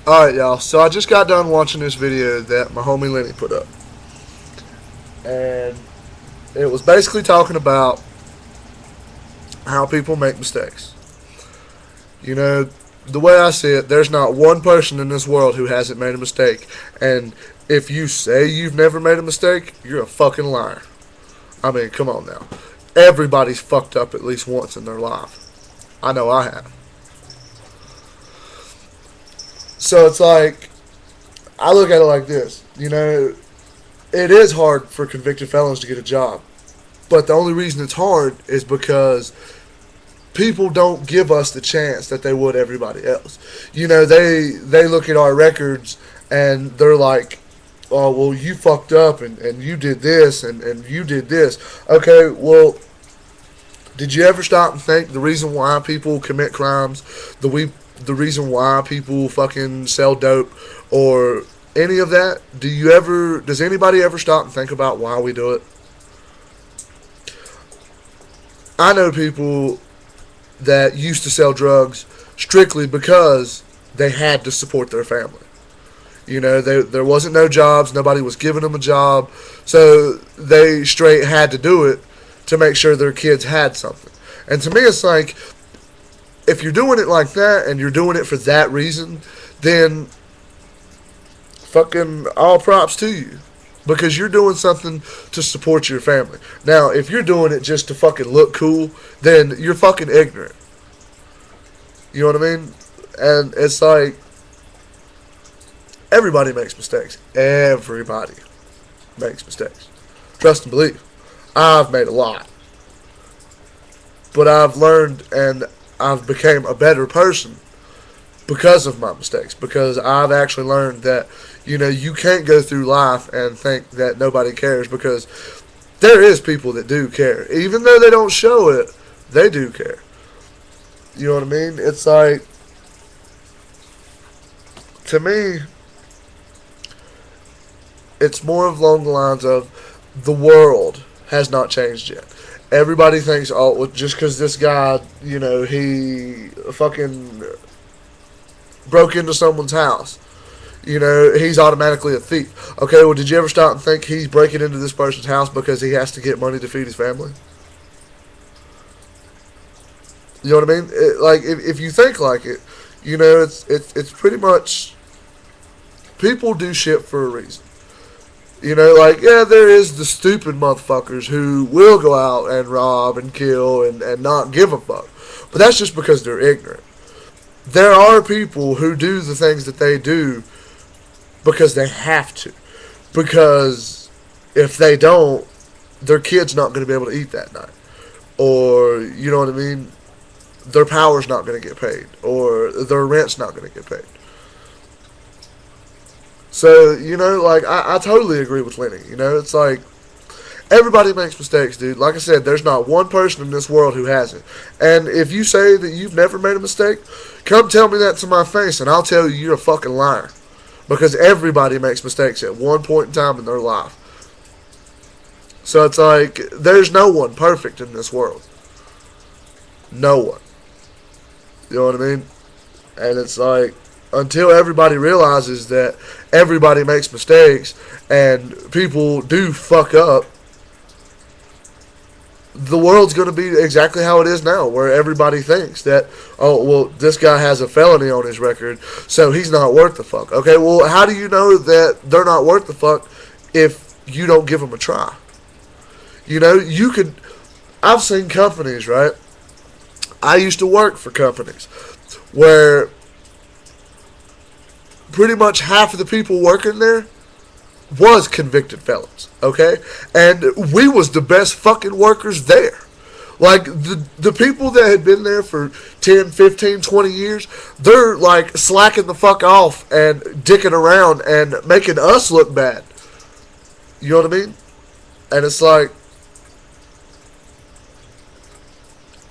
Alright, y'all. So I just got done watching this video that my homie Lenny put up. And it was basically talking about how people make mistakes. You know, the way I see it, there's not one person in this world who hasn't made a mistake. And if you say you've never made a mistake, you're a fucking liar. I mean, come on now. Everybody's fucked up at least once in their life. I know I have. So it's like, I look at it like this. You know, it is hard for convicted felons to get a job. But the only reason it's hard is because people don't give us the chance that they would everybody else. You know, they look at our records and they're like, oh, well, you fucked up and you did this and you did this. Okay, well, did you ever stop and think the reason why people commit crimes, the reason why people fucking sell dope or any of that? Does anybody ever stop and think about why we do it? I know people that used to sell drugs strictly because they had to support their family. You know, there wasn't no jobs, nobody was giving them a job, so they straight had to do it to make sure their kids had something. And to me, it's like, if you're doing it like that and you're doing it for that reason, then fucking all props to you. Because you're doing something to support your family. Now, if you're doing it just to fucking look cool, then you're fucking ignorant. You know what I mean? And it's like, everybody makes mistakes. Everybody makes mistakes. Trust and believe. I've made a lot. But I've learned and I've became a better person because of my mistakes. Because I've actually learned that, you know, you can't go through life and think that nobody cares, because there is people that do care. Even though they don't show it, they do care. You know what I mean? It's like, to me, it's more along the lines of the world has not changed yet. Everybody thinks, oh, well, just because this guy, you know, he fucking broke into someone's house, you know, he's automatically a thief. Okay, well, did you ever stop and think he's breaking into this person's house because he has to get money to feed his family? You know what I mean? Like, if you think like it, you know, it's pretty much, people do shit for a reason. You know, like, yeah, there is the stupid motherfuckers who will go out and rob and kill and not give a fuck. But that's just because they're ignorant. There are people who do the things that they do because they have to. Because if they don't, their kid's not going to be able to eat that night. Or, you know what I mean? Their power's not going to get paid. Or their rent's not going to get paid. So, you know, like, I totally agree with Lenny. You know, it's like, everybody makes mistakes, dude. Like I said, there's not one person in this world who hasn't. And if you say that you've never made a mistake, come tell me that to my face, and I'll tell you you're a fucking liar. Because everybody makes mistakes at one point in time in their life. So it's like, there's no one perfect in this world. No one. You know what I mean? And it's like, until everybody realizes that everybody makes mistakes and people do fuck up, the world's going to be exactly how it is now, where everybody thinks that, oh, well, this guy has a felony on his record, so he's not worth the fuck. Okay, well, how do you know that they're not worth the fuck if you don't give them a try? You know, you could, I've seen companies, right? I used to work for companies where pretty much half of the people working there was convicted felons, okay? And we was the best fucking workers there. Like, the people that had been there for 10, 15, 20 years, they're, like, slacking the fuck off and dicking around and making us look bad. You know what I mean? And it's like,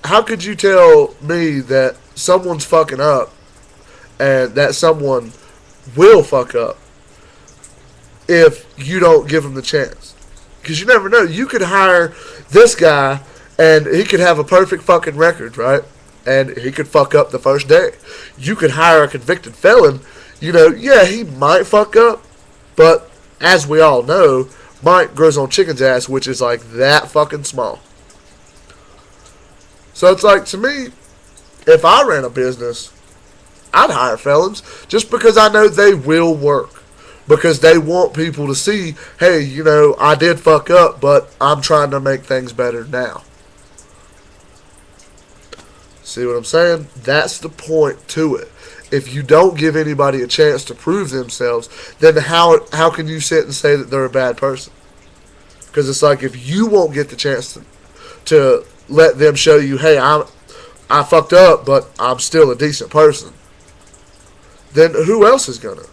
how could you tell me that someone's fucking up and that someone will fuck up if you don't give them the chance? Because you never know. You could hire this guy and he could have a perfect fucking record, right? And he could fuck up the first day. You could hire a convicted felon. Yeah, he might fuck up, but as we all know, Mike grows on chicken's ass, which is like that fucking small. So it's like, to me, if I ran a business, I'd hire felons just because I know they will work. Because they want people to see, hey, I did fuck up, but I'm trying to make things better now. See what I'm saying? That's the point to it. If you don't give anybody a chance to prove themselves, then how can you sit and say that they're a bad person? Because it's like, if you won't get the chance to let them show you, hey, I fucked up, but I'm still a decent person, then who else is gonna?